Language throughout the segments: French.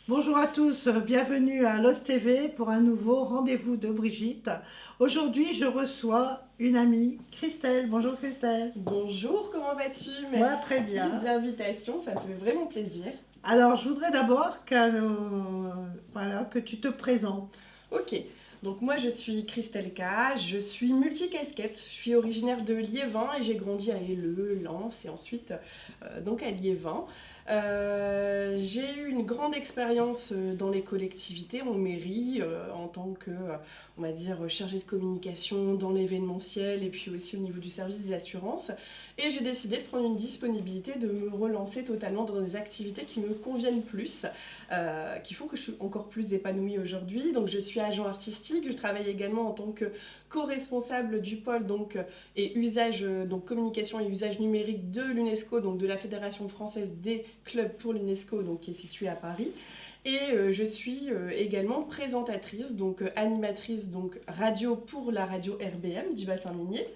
Bonjour à tous, bienvenue à LOS TV pour un nouveau rendez-vous de Brigitte. Aujourd'hui, je reçois une amie, Christelle. Bonjour Christelle. Bonjour, comment vas-tu? Moi, Merci très bien. de l'invitation, ça me fait vraiment plaisir. Alors, je voudrais d'abord que tu te présentes. Ok, donc moi je suis Christelle K, je suis multicasquette, je suis originaire de Liévin et j'ai grandi à Helleu, Lens et ensuite donc à Liévin. J'ai eu une grande expérience dans les collectivités, en mairie, en tant que, on va dire, chargée de communication dans l'événementiel et puis aussi au niveau du service des assurances. Et j'ai décidé de prendre une disponibilité, de me relancer totalement dans des activités qui me conviennent plus, qui font que je suis encore plus épanouie aujourd'hui. Donc je suis agent artistique, je travaille également en tant que co-responsable du pôle et usage, donc communication et usage numérique de l'UNESCO, donc de la Fédération française des clubs pour l'UNESCO, donc qui est située à Paris. Et je suis également présentatrice, donc animatrice donc radio pour la radio RBM du bassin minier.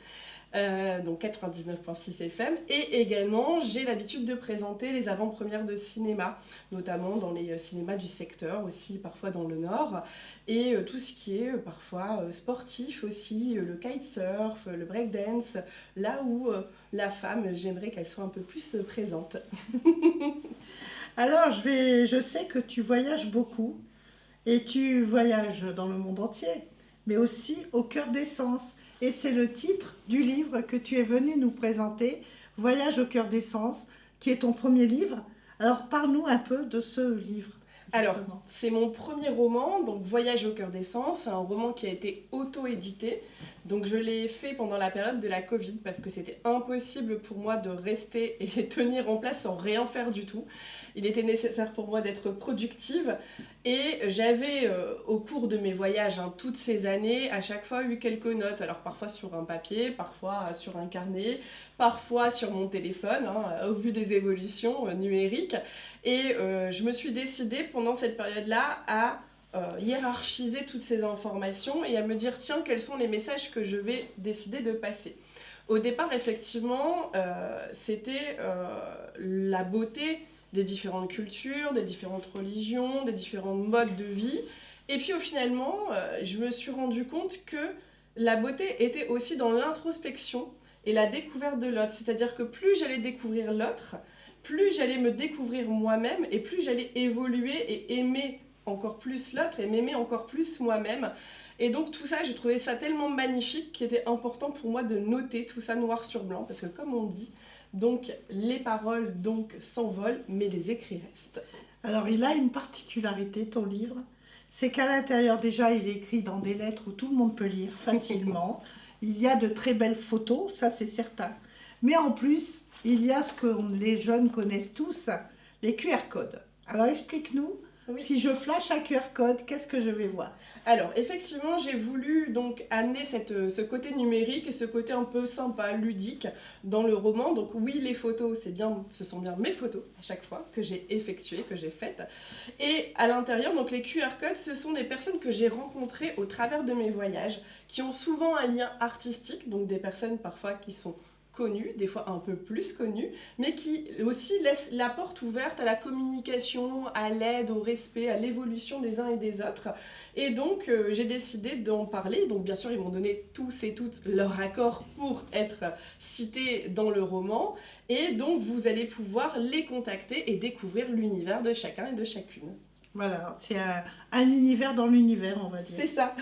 Donc 99.6 FM, et également j'ai l'habitude de présenter les avant-premières de cinéma, notamment dans les cinémas du secteur, aussi parfois dans le Nord, et tout ce qui est parfois sportif aussi, le kitesurf, le breakdance, là où la femme, j'aimerais qu'elle soit un peu plus présente. Alors, je sais que tu voyages beaucoup et tu voyages dans le monde entier, mais aussi au cœur des sens. Et c'est le titre du livre que tu es venu nous présenter, Voyage au cœur des sens, qui est ton premier livre. Alors, parle-nous un peu de ce livre, Alors, justement. c'est mon premier roman, donc Voyage au cœur des sens, c'est un roman qui a été auto-édité. Donc je l'ai fait pendant la période de la Covid parce que c'était impossible pour moi de rester et tenir en place sans rien faire du tout. Il était nécessaire pour moi d'être productive et j'avais au cours de mes voyages, toutes ces années, à chaque fois eu quelques notes. Alors parfois sur un papier, parfois sur un carnet, parfois sur mon téléphone, au vu des évolutions numériques. Et je me suis décidée pendant cette période-là à hiérarchiser toutes ces informations et à me dire tiens, quels sont les messages que je vais décider de passer. Au départ, effectivement, c'était la beauté des différentes cultures, des différentes religions, des différents modes de vie. Et puis finalement, je me suis rendu compte que la beauté était aussi dans l'introspection et la découverte de l'autre. C'est-à-dire que plus j'allais découvrir l'autre, plus j'allais me découvrir moi-même et plus j'allais évoluer et aimer encore plus l'autre et m'aimer encore plus moi-même. Et donc tout ça, je trouvais ça tellement magnifique qu'il était important pour moi de noter tout ça noir sur blanc, parce que comme on dit, donc les paroles s'envolent, mais les écrits restent. Alors, il a une particularité, ton livre, c'est qu'à l'intérieur, déjà, il est écrit dans des lettres où tout le monde peut lire facilement. Il y a de très belles photos, ça c'est certain. Mais en plus, il y a ce que les jeunes connaissent tous, les QR codes. Alors, explique-nous, Oui. si je flash un QR code, qu'est-ce que je vais voir? Alors, effectivement, j'ai voulu donc amener ce côté numérique et ce côté un peu sympa, ludique dans le roman. Donc oui, les photos, ce sont bien mes photos à chaque fois que j'ai effectuées, que j'ai faites. Et à l'intérieur, donc les QR codes, ce sont des personnes que j'ai rencontrées au travers de mes voyages, qui ont souvent un lien artistique, donc des personnes parfois qui sont connues, des fois un peu plus connues, mais qui aussi laissent la porte ouverte à la communication, à l'aide, au respect, à l'évolution des uns et des autres. Et donc j'ai décidé d'en parler. Donc bien sûr, ils m'ont donné tous et toutes leur accord pour être cités dans le roman. Et donc vous allez pouvoir les contacter et découvrir l'univers de chacun et de chacune. Voilà, c'est un univers dans l'univers, on va dire. C'est ça.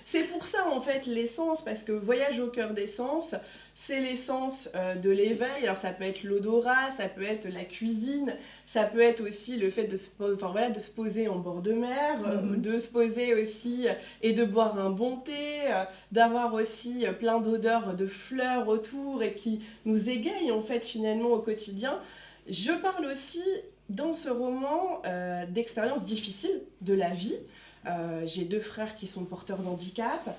C'est pour ça en fait l'essence, parce que Voyage au cœur des sens, c'est l'essence de l'éveil. Alors ça peut être l'odorat, ça peut être la cuisine, ça peut être aussi le fait de de se poser en bord de mer, de se poser aussi et de boire un bon thé, d'avoir aussi plein d'odeurs de fleurs autour et qui nous égayent en fait finalement au quotidien. Je parle aussi dans ce roman d'expériences difficiles de la vie. J'ai 2 frères qui sont porteurs d'handicap.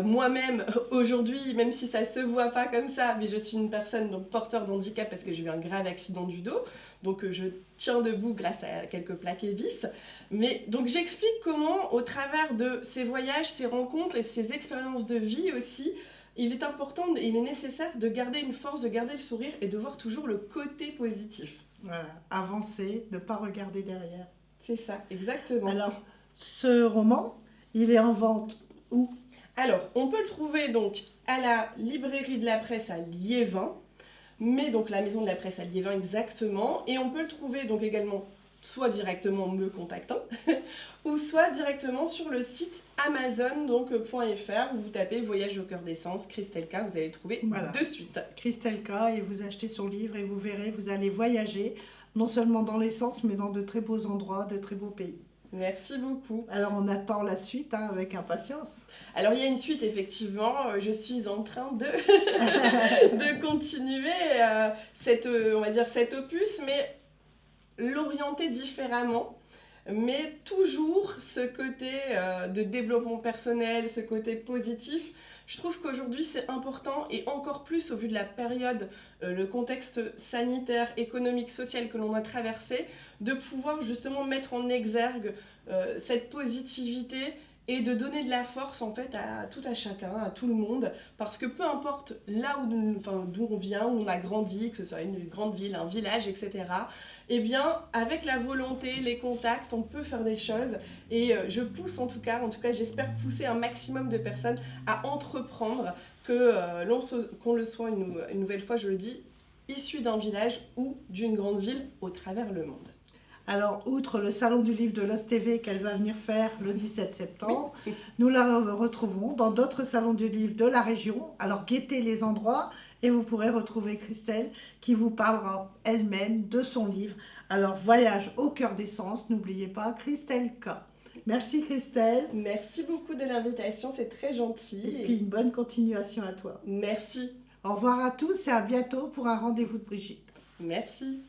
Moi-même, aujourd'hui, même si ça ne se voit pas comme ça, mais je suis une personne donc, porteur d'handicap parce que j'ai eu un grave accident du dos. Donc je tiens debout grâce à quelques plaques et vis. Mais donc j'explique comment, au travers de ces voyages, ces rencontres et ces expériences de vie aussi, il est important, il est nécessaire de garder une force, de garder le sourire et de voir toujours le côté positif. Voilà, avancer, ne pas regarder derrière. C'est ça, exactement. Alors, ce roman, il est en vente où? Alors, on peut le trouver donc à la librairie de la presse à Liévin, mais donc la maison de la presse à Liévin exactement, et on peut le trouver donc également soit directement en me contactant, ou soit directement sur le site Amazon, donc .fr, où vous tapez Voyage au cœur d'essence, Christelle K, vous allez le trouver de suite. Christelle K, et vous achetez son livre et vous verrez, vous allez voyager, non seulement dans l'essence, mais dans de très beaux endroits, de très beaux pays. Merci beaucoup. Alors on attend la suite avec impatience. Alors il y a une suite effectivement, je suis en train de, de continuer on va dire cet opus, mais l'orienter différemment. Mais toujours ce côté de développement personnel, ce côté positif. Je trouve qu'aujourd'hui c'est important et encore plus au vu de la période, le contexte sanitaire, économique, social que l'on a traversé, de pouvoir justement mettre en exergue cette positivité et de donner de la force en fait à tout à chacun, à tout le monde, parce que peu importe là d'où on vient, où on a grandi, que ce soit une grande ville, un village, etc., eh bien avec la volonté, les contacts, on peut faire des choses et je pousse en tout cas j'espère pousser un maximum de personnes à entreprendre, qu'on le soit une nouvelle fois, je le dis, issu d'un village ou d'une grande ville au travers le monde. Alors, outre le Salon du Livre de l'Os TV qu'elle va venir faire le 17 septembre, Oui. nous la retrouvons dans d'autres salons du livre de la région. Alors, guettez les endroits et vous pourrez retrouver Christelle qui vous parlera elle-même de son livre. Alors, Voyage au cœur d'essence, n'oubliez pas Christelle K. Merci Christelle. Merci beaucoup de l'invitation, c'est très gentil. Et puis une bonne continuation à toi. Merci. Au revoir à tous et à bientôt pour un rendez-vous de Brigitte. Merci.